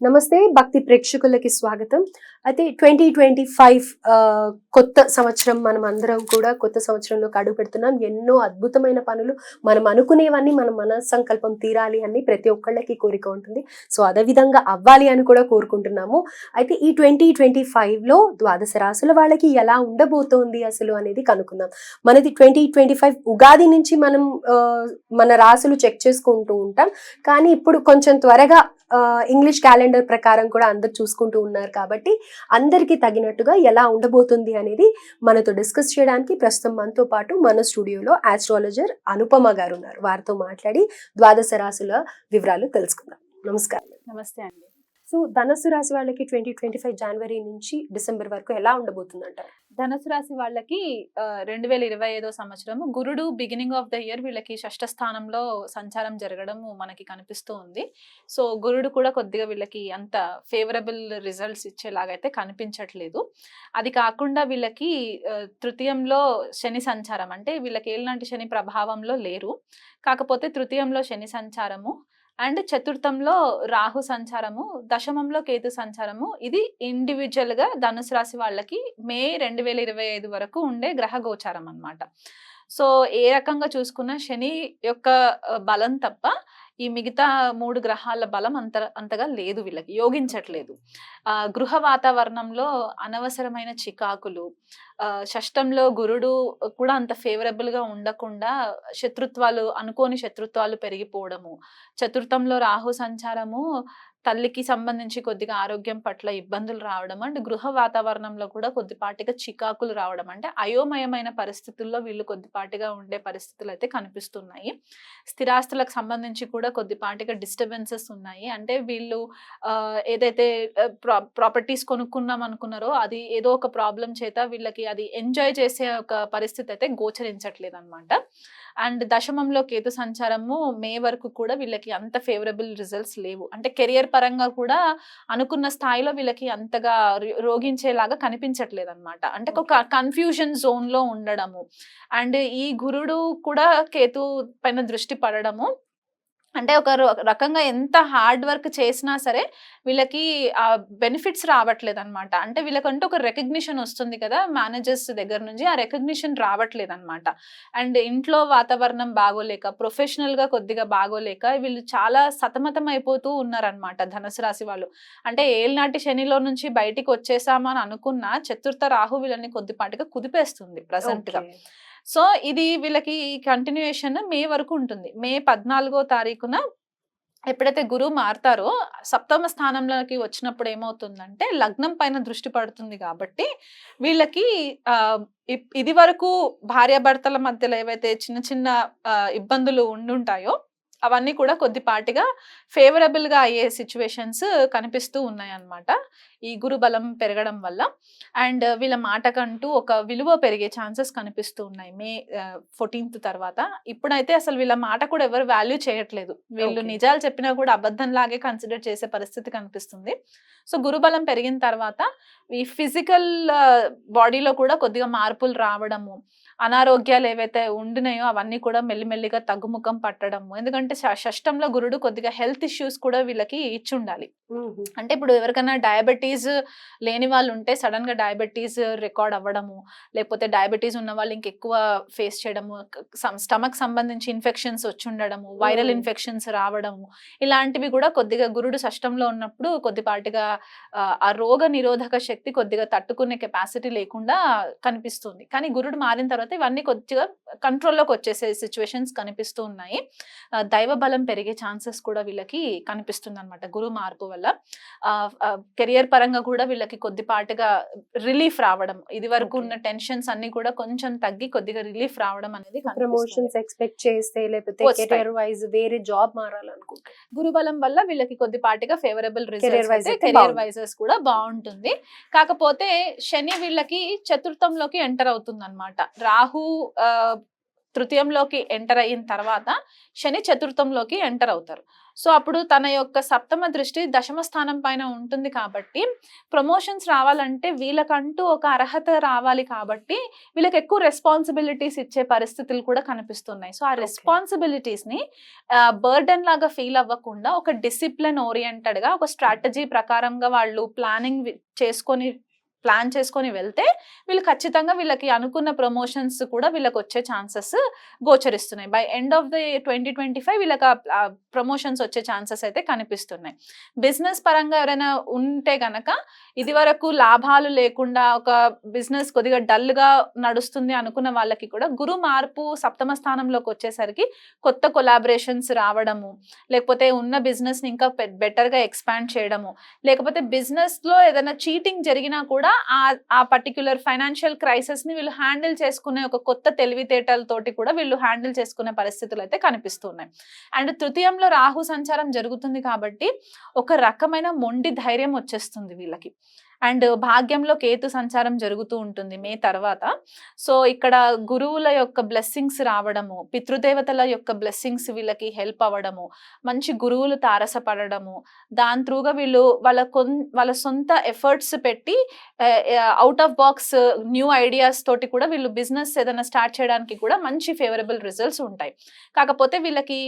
నమస్తే భక్తి ప్రేక్షకులకి స్వాగతం. అయితే 2025 కొత్త సంవత్సరం, మనం అందరం కూడా కొత్త సంవత్సరంలోకి అడుగు పెడుతున్నాం. ఎన్నో అద్భుతమైన పనులు, మనం అనుకునేవన్నీ మన మన సంకల్పం తీరాలి అని ప్రతి ఒక్కళ్ళకి కోరిక ఉంటుంది. సో అదే విధంగా అవ్వాలి అని కూడా కోరుకుంటున్నాము. అయితే ఈ 2025లో ద్వాదశ రాశుల వాళ్ళకి ఎలా ఉండబోతోంది అసలు అనేది కనుక్కుందాం. మనది 2025 ఉగాది నుంచి మనం మన రాశులు చెక్ చేసుకుంటూ ఉంటాం. కానీ ఇప్పుడు కొంచెం త్వరగా ఇంగ్లీష్ క్యాలెండర్ ప్రకారం కూడా అందరు చూసుకుంటూ ఉన్నారు కాబట్టి అందరికీ తగినట్టుగా ఎలా ఉండబోతుంది అనేది మనతో డిస్కస్ చేయడానికి ప్రస్తుతం మనతో పాటు మన స్టూడియోలో ఆస్ట్రాలజర్ అనుపమ గారు ఉన్నారు. వారితో మాట్లాడి ద్వాదశ రాశుల వివరాలు తెలుసుకుందాం. నమస్కారం. నమస్తే అండి. సో ధనుసు రాశి వాళ్ళకి 2025 జనవరి నుంచి డిసెంబర్ వరకు ఎలా ఉండబోతుంది అంటారు? ధనుసు రాశి వాళ్ళకి 2025 సంవత్సరము గురుడు బిగినింగ్ ఆఫ్ ద ఇయర్ వీళ్ళకి షష్ఠ స్థానంలో సంచారం జరగడం మనకి కనిపిస్తూ ఉంది. సో గురుడు కూడా కొద్దిగా వీళ్ళకి అంత ఫేవరబుల్ రిజల్ట్స్ ఇచ్చేలాగైతే కనిపించట్లేదు. అది కాకుండా వీళ్ళకి తృతీయంలో శని సంచారం, అంటే వీళ్ళకి ఏలినాటి శని ప్రభావంలో లేరు, కాకపోతే తృతీయంలో శని సంచారము అండ్ చతుర్థంలో రాహు సంచారము, దశమంలో కేతు సంచారము. ఇది ఇండివిజువల్ గా ధనుసు రాశి వాళ్ళకి మే 2025 వరకు ఉండే గ్రహ గోచారం అన్నమాట. సో ఏ రకంగా చూసుకున్నా శని యొక్క బలం తప్ప ఈ మిగతా 3 గ్రహాల బలం అంతగా లేదు, వీళ్ళకి యోగించట్లేదు. గృహ వాతావరణంలో అనవసరమైన చికాకులు, షష్టంలో గురుడు కూడా అంత ఫేవరబుల్ గా ఉండకుండా శత్రుత్వాలు, అనుకోని శత్రుత్వాలు పెరిగిపోవడము, చతుర్థంలో రాహు సంచారము తల్లికి సంబంధించి కొద్దిగా ఆరోగ్యం పట్ల ఇబ్బందులు రావడం అండ్ గృహ వాతావరణంలో కూడా కొద్దిపాటిగా చికాకులు రావడం, అంటే అయోమయమైన పరిస్థితుల్లో వీళ్ళు కొద్దిపాటిగా ఉండే పరిస్థితులు అయితే కనిపిస్తున్నాయి. స్థిరాస్తులకు సంబంధించి కూడా కొద్దిపాటిగా డిస్టర్బెన్సెస్ ఉన్నాయి. అంటే వీళ్ళు ఏదైతే ప్రాపర్టీస్ కొనుక్కున్నాం అనుకున్నారో అది ఏదో ఒక ప్రాబ్లం చేత వీళ్ళకి అది ఎంజాయ్ చేసే ఒక పరిస్థితి అయితే గోచరించట్లేదు అనమాట. అండ్ దశమంలో కేతు సంచారము మే వరకు కూడా వీళ్ళకి అంత ఫేవరబుల్ రిజల్ట్స్ లేవు. అంటే కెరియర్ పరంగా కూడా అనుకున్న స్థాయిలో వీళ్ళకి అంతగా రోగించేలాగా కనిపించట్లేదు అనమాట. అంటే ఒక కన్ఫ్యూజన్ జోన్ లో ఉండడము అండ్ ఈ గురుడు కూడా కేతు పైన దృష్టి పడడము, అంటే ఒక రకంగా ఎంత హార్డ్ వర్క్ చేసినా సరే వీళ్ళకి ఆ బెనిఫిట్స్ రావట్లేదు అనమాట. అంటే వీళ్ళకంటూ ఒక రికగ్నిషన్ వస్తుంది కదా మేనేజర్స్ దగ్గర నుంచి, ఆ రికగ్నిషన్ రావట్లేదు అనమాట. అండ్ ఇంట్లో వాతావరణం బాగోలేక, ప్రొఫెషనల్ గా కొద్దిగా బాగోలేక వీళ్ళు చాలా సతమతం అయిపోతూ ఉన్నారనమాట ధనుసు రాశి వాళ్ళు. అంటే ఏళ్ళనాటి శనిలో నుంచి బయటికి వచ్చేసామని అనుకున్న చతుర్థ రాహు వీళ్ళని కొద్దిపాటిగా కుదిపేస్తుంది ప్రజెంట్ గా. సో ఇది వీళ్ళకి కంటిన్యూయేషన్ మే వరకు ఉంటుంది. మే 14వ తారీఖున ఎప్పుడైతే గురువు మారుతారో సప్తమ స్థానంలోకి వచ్చినప్పుడు ఏమవుతుందంటే లగ్నం పైన దృష్టి పడుతుంది కాబట్టి వీళ్ళకి ఇది వరకు భార్యాభర్తల మధ్యలో ఏవైతే చిన్న చిన్న ఇబ్బందులు ఉండుంటాయో అవన్నీ కూడా కొద్దిపాటిగా ఫేవరబుల్ గా అయ్యే సిచ్యువేషన్స్ కనిపిస్తూ ఉన్నాయి అన్నమాట ఈ గురు బలం పెరగడం వల్ల. అండ్ వీళ్ళ మాటకంటూ ఒక విలువ పెరిగే ఛాన్సెస్ కనిపిస్తూ ఉన్నాయి మే 14th తర్వాత. ఇప్పుడైతే అసలు వీళ్ళ మాట కూడా ఎవరు వాల్యూ చేయట్లేదు, వీళ్ళు నిజాలు చెప్పినా కూడా అబద్ధం లాగే కన్సిడర్ చేసే పరిస్థితి కనిపిస్తుంది. సో గురుబలం పెరిగిన తర్వాత ఈ ఫిజికల్ బాడీలో కూడా కొద్దిగా మార్పులు రావడము, అనారోగ్యాలు ఏవైతే ఉండినాయో అవన్నీ కూడా మెల్లిమెల్లిగా తగ్గుముఖం పట్టడము. ఎందుకంటే షష్టంలో గురుడు కొద్దిగా హెల్త్ ఇష్యూస్ కూడా వీళ్ళకి ఇచ్చి ఉండాలి. అంటే ఇప్పుడు ఎవరికైనా డయాబెటీస్ లేని వాళ్ళు ఉంటే సడన్ గా డయాబెటీస్ రికార్డ్ అవ్వడము, లేకపోతే డయాబెటీస్ ఉన్న వాళ్ళు ఇంకెక్కువ ఫేస్ చేయడము, స్టమక్ సంబంధించి ఇన్ఫెక్షన్స్ వచ్చి ఉండడము, వైరల్ ఇన్ఫెక్షన్స్ రావడము, ఇలాంటివి కూడా కొద్దిగా గురుడు షష్టంలో ఉన్నప్పుడు కొద్దిపాటిగా ఆ రోగ నిరోధక శక్తి కొద్దిగా తట్టుకునే కెపాసిటీ లేకుండా కనిపిస్తుంది. కానీ గురుడు మారిన తర్వాత ఇవన్నీ కొద్దిగా కంట్రోల్లోకి వచ్చేసే సిచ్యువేషన్స్ కనిపిస్తూ ఉన్నాయి. దైవ బలం పెరిగే ఛాన్సెస్ కూడా వీళ్ళకి కనిపిస్తుంది అనమాట గురువు మార్పు వల్ల. కెరియర్ పరంగా కూడా వీళ్ళకి కొద్దిపాటిగా రిలీఫ్ రావడం, ఇది వరకు ఉన్న టెన్షన్స్ అన్ని కూడా కొంచెం తగ్గి కొద్దిగా రిలీఫ్ రావడం అనేది ప్రమోషన్స్ ఎక్స్పెక్ట్ చేస్తే, లేకపోతే కెరియర్ వైజ్ వేరే జాబ్ మారాలనుకుంటే గురుబలం వల్ల వీళ్ళకి కొద్దిపాటిగా ఫేవరబుల్ రిజల్ట్స్, కెరియర్ వైజెస్ కూడా బాగుంటుంది. కాకపోతే శని వీళ్ళకి చతుర్థంలోకి ఎంటర్ అవుతుంది అనమాట. రాహు తృతీయంలోకి ఎంటర్ అయిన తర్వాత శని చతుర్థంలోకి ఎంటర్ అవుతారు. సో అప్పుడు తన యొక్క సప్తమ దృష్టి దశమ స్థానం పైన ఉంటుంది కాబట్టి ప్రమోషన్స్ రావాలంటే వీళ్ళకంటూ ఒక అర్హత రావాలి కాబట్టి వీళ్ళకి ఎక్కువ రెస్పాన్సిబిలిటీస్ ఇచ్చే పరిస్థితులు కూడా కనిపిస్తున్నాయి. సో ఆ రెస్పాన్సిబిలిటీస్ ని బర్డెన్ లాగా ఫీల్ అవ్వకుండా ఒక డిసిప్లిన్ ఓరియంటెడ్ గా ఒక స్ట్రాటజీ ప్రకారంగా వాళ్ళు ప్లాన్ చేసుకొని వెళ్తే వీళ్ళు ఖచ్చితంగా వీళ్ళకి అనుకున్న ప్రమోషన్స్ కూడా వీళ్ళకి వచ్చే ఛాన్సెస్ గోచరిస్తున్నాయి. బై ఎండ్ ఆఫ్ ది 2025 వీళ్ళకి ప్రమోషన్స్ వచ్చే ఛాన్సెస్ అయితే కనిపిస్తున్నాయి. బిజినెస్ పరంగా ఎవరైనా ఉంటే గనక ఇది వరకు లాభాలు లేకుండా ఒక బిజినెస్ కొద్దిగా డల్ గా నడుస్తుంది అనుకున్న వాళ్ళకి కూడా గురు మార్పు సప్తమ స్థానంలోకి వచ్చేసరికి కొత్త కొలాబరేషన్స్ రావడము, లేకపోతే ఉన్న బిజినెస్ ని ఇంకా బెటర్ గా ఎక్స్పాండ్ చేయడము, లేకపోతే బిజినెస్ లో ఏదైనా చీటింగ్ జరిగినా కూడా ఆ పర్టిక్యులర్ ఫైనాన్షియల్ క్రైసిస్ ని వీళ్ళు హ్యాండిల్ చేసుకునే ఒక కొత్త తెలివితేటలతోటి కూడా వీళ్ళు హ్యాండిల్ చేసుకునే పరిస్థితులు అయితే కనిపిస్తున్నాయి. అండ్ తృతీయంలో రాహు సంచారం జరుగుతుంది కాబట్టి ఒక రకమైన మొండి ధైర్యం వచ్చేస్తుంది వీళ్ళకి. అండ్ భాగ్యంలో కేతు సంచారం జరుగుతూ ఉంటుంది మే తర్వాత. సో ఇక్కడ గురువుల యొక్క బ్లెస్సింగ్స్ రావడము, పితృదేవతల యొక్క బ్లెస్సింగ్స్ వీళ్ళకి హెల్ప్ అవ్వడము, మంచి గురువులు తారసపడము, దాని త్రూగా వీళ్ళు వాళ్ళ సొంత ఎఫర్ట్స్ పెట్టి out of box new ideas తోటి కూడా వీళ్ళు బిజినెస్ ఏదైనా స్టార్ట్ చేయడానికి కూడా మంచి ఫేవరబుల్ రిజల్ట్స్ ఉంటాయి. కాకపోతే వీళ్ళకి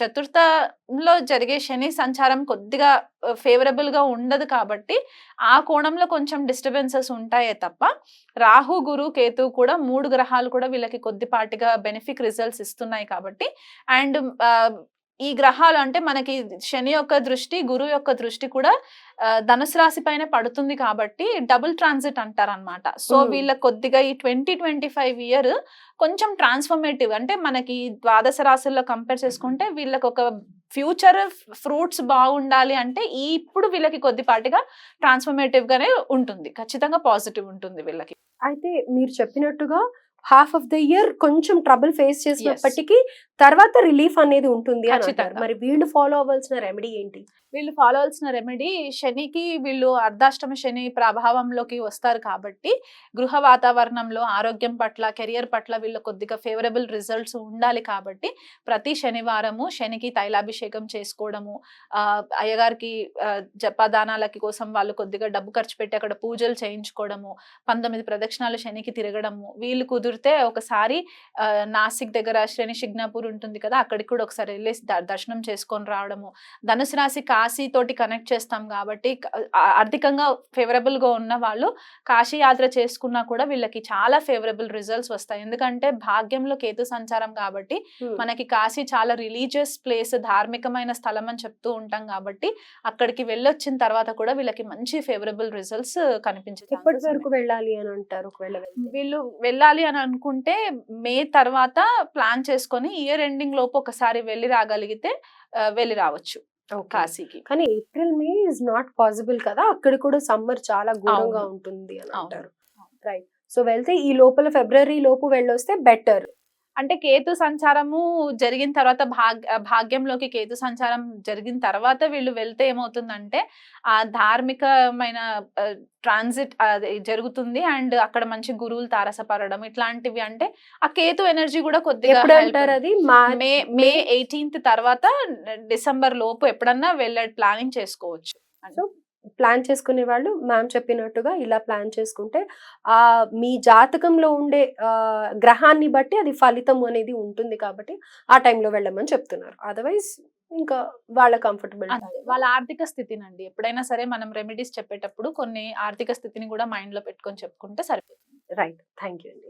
చతుర్థంలో జరిగే శని సంచారం కొద్దిగా ఫేవరబుల్ గా ఉండదు కాబట్టి ఆ కోణంలో కొంచెం డిస్టర్బెన్సెస్ ఉంటాయే తప్ప రాహు గురు కేతు కూడా 3 గ్రహాలు కూడా వీళ్ళకి కొద్దిపాటిగా బెనిఫిక్ రిజల్ట్స్ ఇస్తున్నాయి కాబట్టి. అండ్ ఈ గ్రహాలు అంటే మనకి శని యొక్క దృష్టి గురు యొక్క దృష్టి కూడా ధనుసు రాశి పైన పడుతుంది కాబట్టి డబుల్ ట్రాన్సిట్ అంటారనమాట. సో వీళ్ళ కొద్దిగా ఈ 2025 ఇయర్ కొంచెం ట్రాన్స్ఫర్మేటివ్, అంటే మనకి ద్వాదశ రాశుల్లో కంపేర్ చేసుకుంటే వీళ్ళకి ఒక ఫ్యూచర్ ఫ్రూట్స్ బాగుండాలి అంటే ఇప్పుడు వీళ్ళకి కొద్దిపాటిగా ట్రాన్స్ఫర్మేటివ్ గానే ఉంటుంది, ఖచ్చితంగా పాజిటివ్ ఉంటుంది వీళ్ళకి. అయితే మీరు చెప్పినట్టుగా హాఫ్ ఆఫ్ ద ఇయర్ కొంచెం ట్రబుల్ ఫేస్ చేసినప్పటికీ తర్వాత రిలీఫ్ అనేది ఉంటుంది అని అంటారు. మరి వీళ్ళు ఫాలో అవ్వాల్సిన రెమెడీ ఏంటి? వీళ్ళు ఫాలో అవ్వాల్సిన రెమెడీ, శనికి వీళ్ళు అర్ధాష్టమ శని ప్రభావంలోకి వస్తారు కాబట్టి గృహ వాతావరణంలో ఆరోగ్యం పట్ల కెరియర్ పట్ల వీళ్ళు కొద్దిగా ఫేవరబుల్ రిజల్ట్స్ ఉండాలి కాబట్టి ప్రతి శనివారము శనికి తైలాభిషేకం చేసుకోవడము, అయ్యగారికి జపదానాలకి కోసం వాళ్ళు కొద్దిగా డబ్బు ఖర్చు పెట్టి అక్కడ పూజలు చేయించుకోవడము, 19 ప్రదక్షిణాలు శనికి తిరగడము, వీళ్ళు కుదిరితే ఒకసారి నాసిక్ దగ్గర శని శిగ్నాపూర్ ఉంటుంది కదా, అక్కడికి కూడా ఒకసారి వెళ్ళి దర్శనం చేసుకొని రావడము. ధనుసు రాశి కాశీ తోటి కనెక్ట్ చేస్తాం కాబట్టి ఆర్థికంగా ఫేవరబుల్ గా ఉన్న వాళ్ళు కాశీ యాత్ర చేసుకున్నా కూడా వీళ్ళకి చాలా ఫేవరబుల్ రిజల్ట్స్ వస్తాయి. ఎందుకంటే భాగ్యంలో కేతు సంచారం కాబట్టి మనకి కాశీ చాలా రిలీజియస్ ప్లేస్, ధార్మికమైన స్థలం అని చెప్తూ ఉంటాం కాబట్టి అక్కడికి వెళ్ళొచ్చిన తర్వాత కూడా వీళ్ళకి మంచి ఫేవరబుల్ రిజల్ట్స్ కనిపించాయి. ఎప్పటి వరకు వెళ్ళాలి అని అంటారు? వీళ్ళు వెళ్ళాలి అని అనుకుంటే మే తర్వాత ప్లాన్ చేసుకొని ఇయర్ ఎండింగ్ లోపు ఒకసారి వెళ్ళి రాగలిగితే వెళ్ళి రావచ్చు కాశీకి. కానీ April May is not possible కదా, అక్కడ కూడా సమ్మర్ చాలా ఘోరంగా ఉంటుంది అని అంటారు. రైట్. సో వెళ్తే ఈ లోపల ఫిబ్రవరి లోపు వెళ్ళొస్తే బెటర్. అంటే కేతు సంచారము జరిగిన తర్వాత భాగ్యంలోకి కేతు సంచారం జరిగిన తర్వాత వీళ్ళు వెళ్తే ఏమవుతుందంటే ఆ ధార్మికమైన ట్రాన్సిట్ జరుగుతుంది అండ్ అక్కడ మంచి గురువులు తారసపడడం ఇట్లాంటివి, అంటే ఆ కేతు ఎనర్జీ కూడా కొద్దిగా అది మే 18th తర్వాత డిసెంబర్ లోపు ఎప్పుడన్నా వెళ్ళే ప్లానింగ్ చేసుకోవచ్చు. సో ప్లాన్ చేసుకునే వాళ్ళు మ్యామ్ చెప్పినట్టుగా ఇలా ప్లాన్ చేసుకుంటే మీ జాతకంలో ఉండే గ్రహాన్ని బట్టి అది ఫలితం అనేది ఉంటుంది కాబట్టి ఆ టైంలో వెళ్ళమని చెప్తున్నారు. అదర్వైజ్ ఇంకా వాళ్ళ కంఫర్టబుల్, వాళ్ళ ఆర్థిక స్థితినండి. ఎప్పుడైనా సరే మనం రెమెడీస్ చెప్పేటప్పుడు కొన్ని ఆర్థిక స్థితిని కూడా మైండ్ లో పెట్టుకొని చెప్పుకుంటే సరిపోతుంది. రైట్. థ్యాంక్ యూ అండి.